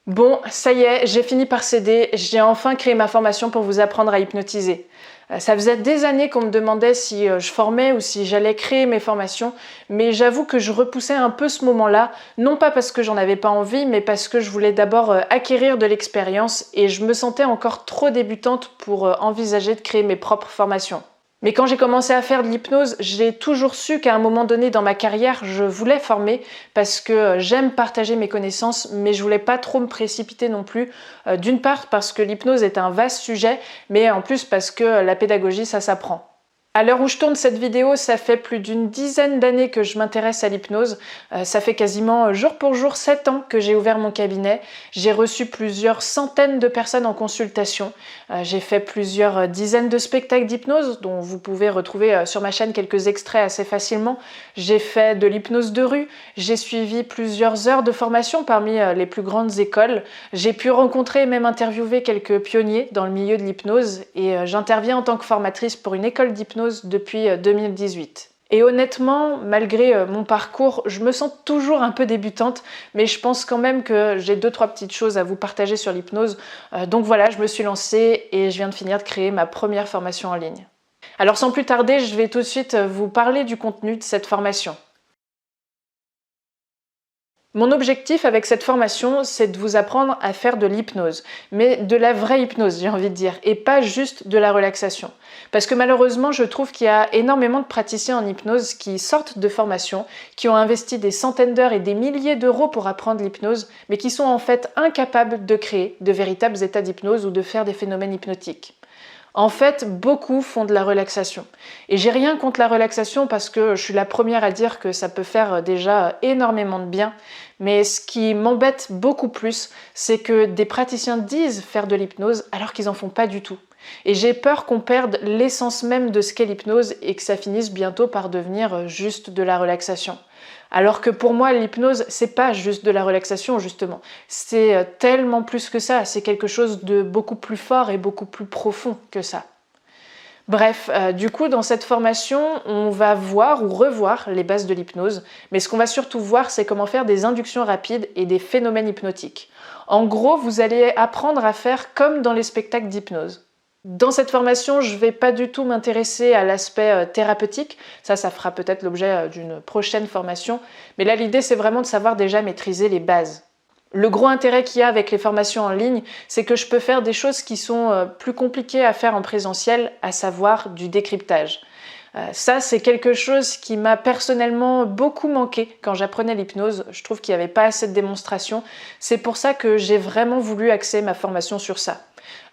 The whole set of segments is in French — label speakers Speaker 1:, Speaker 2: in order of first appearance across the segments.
Speaker 1: Bon, ça y est, j'ai fini par céder, j'ai enfin créé ma formation pour vous apprendre à hypnotiser. Ça faisait des années qu'on me demandait si je formais ou si j'allais créer mes formations, mais j'avoue que je repoussais un peu ce moment-là, non pas parce que j'en avais pas envie, mais parce que je voulais d'abord acquérir de l'expérience et je me sentais encore trop débutante pour envisager de créer mes propres formations. Mais quand j'ai commencé à faire de l'hypnose, j'ai toujours su qu'à un moment donné dans ma carrière, je voulais former parce que j'aime partager mes connaissances, mais je voulais pas trop me précipiter non plus. D'une part parce que l'hypnose est un vaste sujet, mais en plus parce que la pédagogie, ça s'apprend. À l'heure où je tourne cette vidéo, ça fait plus d'une dizaine d'années que je m'intéresse à l'hypnose. Ça fait quasiment jour pour jour 7 ans que j'ai ouvert mon cabinet. J'ai reçu plusieurs centaines de personnes en consultation. J'ai fait plusieurs dizaines de spectacles d'hypnose, dont vous pouvez retrouver sur ma chaîne quelques extraits assez facilement. J'ai fait de l'hypnose de rue. J'ai suivi plusieurs heures de formation parmi les plus grandes écoles. J'ai pu rencontrer et même interviewer quelques pionniers dans le milieu de l'hypnose. Et j'interviens en tant que formatrice pour une école d'hypnose depuis 2018. Et honnêtement, malgré mon parcours, je me sens toujours un peu débutante, mais je pense quand même que j'ai 2-3 petites choses à vous partager sur l'hypnose. Donc voilà, je me suis lancée et je viens de finir de créer ma première formation en ligne. Alors sans plus tarder, je vais tout de suite vous parler du contenu de cette formation. Mon objectif avec cette formation, c'est de vous apprendre à faire de l'hypnose, mais de la vraie hypnose, j'ai envie de dire, et pas juste de la relaxation. Parce que malheureusement, je trouve qu'il y a énormément de praticiens en hypnose qui sortent de formation, qui ont investi des centaines d'heures et des milliers d'euros pour apprendre l'hypnose, mais qui sont en fait incapables de créer de véritables états d'hypnose ou de faire des phénomènes hypnotiques. En fait, beaucoup font de la relaxation. Et j'ai rien contre la relaxation parce que je suis la première à dire que ça peut faire déjà énormément de bien. Mais ce qui m'embête beaucoup plus, c'est que des praticiens disent faire de l'hypnose alors qu'ils en font pas du tout. Et j'ai peur qu'on perde l'essence même de ce qu'est l'hypnose et que ça finisse bientôt par devenir juste de la relaxation. Alors que pour moi, l'hypnose, c'est pas juste de la relaxation, justement. C'est tellement plus que ça, c'est quelque chose de beaucoup plus fort et beaucoup plus profond que ça. Bref, du coup, dans cette formation, on va voir ou revoir les bases de l'hypnose, mais ce qu'on va surtout voir, c'est comment faire des inductions rapides et des phénomènes hypnotiques. En gros, vous allez apprendre à faire comme dans les spectacles d'hypnose. Dans cette formation, je ne vais pas du tout m'intéresser à l'aspect thérapeutique, ça fera peut-être l'objet d'une prochaine formation, mais là l'idée c'est vraiment de savoir déjà maîtriser les bases. Le gros intérêt qu'il y a avec les formations en ligne, c'est que je peux faire des choses qui sont plus compliquées à faire en présentiel, à savoir du décryptage. Ça, c'est quelque chose qui m'a personnellement beaucoup manqué quand j'apprenais l'hypnose. Je trouve qu'il n'y avait pas assez de démonstrations. C'est pour ça que j'ai vraiment voulu axer ma formation sur ça.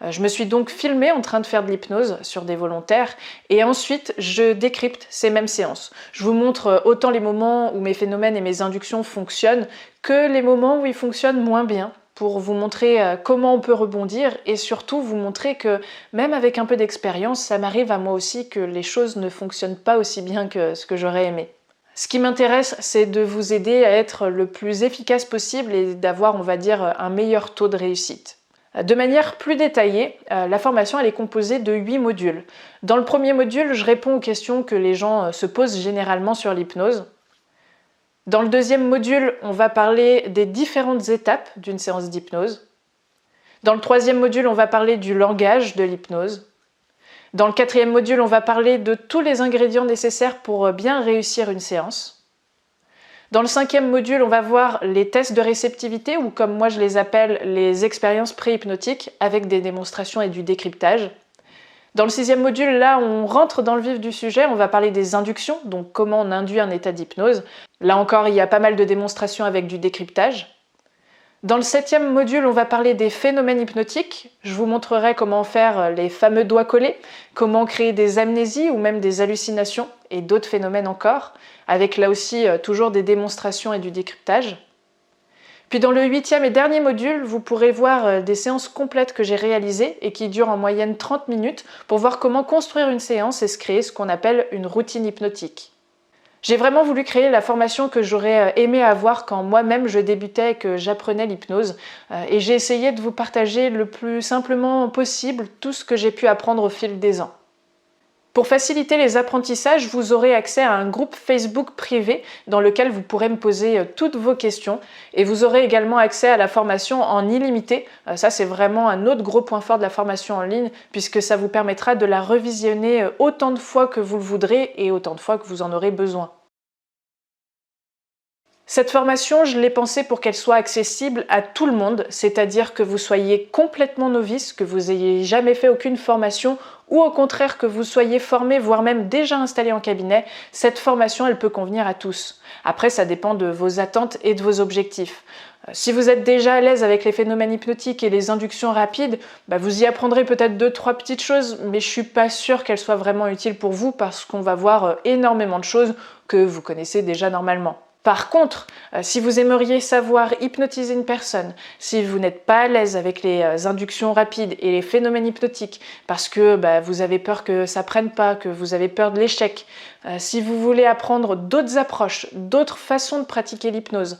Speaker 1: Je me suis donc filmée en train de faire de l'hypnose sur des volontaires et ensuite je décrypte ces mêmes séances. Je vous montre autant les moments où mes phénomènes et mes inductions fonctionnent que les moments où ils fonctionnent moins bien pour vous montrer comment on peut rebondir et surtout vous montrer que même avec un peu d'expérience, ça m'arrive à moi aussi que les choses ne fonctionnent pas aussi bien que ce que j'aurais aimé. Ce qui m'intéresse, c'est de vous aider à être le plus efficace possible et d'avoir, on va dire, un meilleur taux de réussite. De manière plus détaillée, la formation elle est composée de 8 modules. Dans le premier module, je réponds aux questions que les gens se posent généralement sur l'hypnose. Dans le deuxième module, on va parler des différentes étapes d'une séance d'hypnose. Dans le troisième module, on va parler du langage de l'hypnose. Dans le quatrième module, on va parler de tous les ingrédients nécessaires pour bien réussir une séance. Dans le cinquième module, on va voir les tests de réceptivité, ou comme moi je les appelle, les expériences pré-hypnotiques, avec des démonstrations et du décryptage. Dans le sixième module, là, on rentre dans le vif du sujet, on va parler des inductions, donc comment on induit un état d'hypnose. Là encore, il y a pas mal de démonstrations avec du décryptage. Dans le septième module, on va parler des phénomènes hypnotiques. Je vous montrerai comment faire les fameux doigts collés, comment créer des amnésies ou même des hallucinations et d'autres phénomènes encore, avec là aussi toujours des démonstrations et du décryptage. Puis dans le huitième et dernier module, vous pourrez voir des séances complètes que j'ai réalisées et qui durent en moyenne 30 minutes pour voir comment construire une séance et se créer ce qu'on appelle une routine hypnotique. J'ai vraiment voulu créer la formation que j'aurais aimé avoir quand moi-même je débutais et que j'apprenais l'hypnose. Et j'ai essayé de vous partager le plus simplement possible tout ce que j'ai pu apprendre au fil des ans. Pour faciliter les apprentissages, vous aurez accès à un groupe Facebook privé dans lequel vous pourrez me poser toutes vos questions et vous aurez également accès à la formation en illimité. Ça, c'est vraiment un autre gros point fort de la formation en ligne puisque ça vous permettra de la revisionner autant de fois que vous le voudrez et autant de fois que vous en aurez besoin. Cette formation, je l'ai pensée pour qu'elle soit accessible à tout le monde, c'est-à-dire que vous soyez complètement novice, que vous ayez jamais fait aucune formation ou au contraire que vous soyez formé, voire même déjà installé en cabinet, cette formation, elle peut convenir à tous. Après, ça dépend de vos attentes et de vos objectifs. Si vous êtes déjà à l'aise avec les phénomènes hypnotiques et les inductions rapides, vous y apprendrez peut-être 2-3 petites choses, mais je suis pas sûre qu'elles soient vraiment utiles pour vous parce qu'on va voir énormément de choses que vous connaissez déjà normalement. Par contre, si vous aimeriez savoir hypnotiser une personne, si vous n'êtes pas à l'aise avec les inductions rapides et les phénomènes hypnotiques parce que vous avez peur que ça prenne pas, que vous avez peur de l'échec, si vous voulez apprendre d'autres approches, d'autres façons de pratiquer l'hypnose,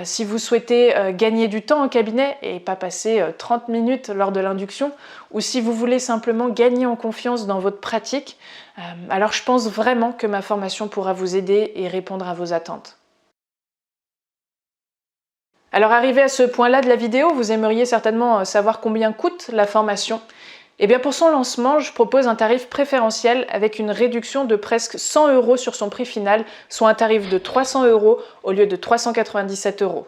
Speaker 1: si vous souhaitez gagner du temps en cabinet et pas passer 30 minutes lors de l'induction, ou si vous voulez simplement gagner en confiance dans votre pratique, alors je pense vraiment que ma formation pourra vous aider et répondre à vos attentes. Alors arrivé à ce point-là de la vidéo, vous aimeriez certainement savoir combien coûte la formation. Eh bien pour son lancement, je propose un tarif préférentiel avec une réduction de presque 100 € sur son prix final, soit un tarif de 300 € au lieu de 397 €.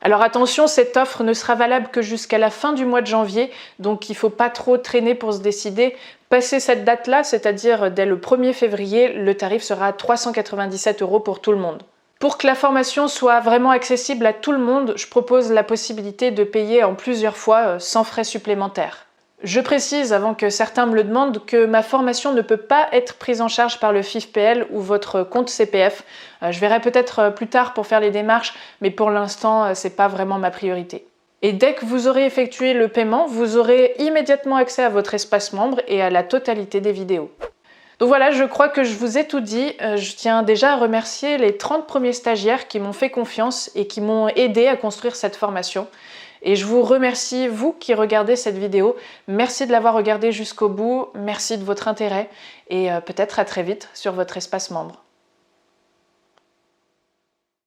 Speaker 1: Alors attention, cette offre ne sera valable que jusqu'à la fin du mois de janvier, donc il ne faut pas trop traîner pour se décider. Passé cette date-là, c'est-à-dire dès le 1er février, le tarif sera à 397 € pour tout le monde. Pour que la formation soit vraiment accessible à tout le monde, je propose la possibilité de payer en plusieurs fois sans frais supplémentaires. Je précise, avant que certains me le demandent, que ma formation ne peut pas être prise en charge par le FIFPL ou votre compte CPF. Je verrai peut-être plus tard pour faire les démarches, mais pour l'instant, c'est pas vraiment ma priorité. Et dès que vous aurez effectué le paiement, vous aurez immédiatement accès à votre espace membre et à la totalité des vidéos. Donc voilà, je crois que je vous ai tout dit. Je tiens déjà à remercier les 30 premiers stagiaires qui m'ont fait confiance et qui m'ont aidé à construire cette formation. Et je vous remercie, vous qui regardez cette vidéo. Merci de l'avoir regardée jusqu'au bout, merci de votre intérêt et peut-être à très vite sur votre espace membre.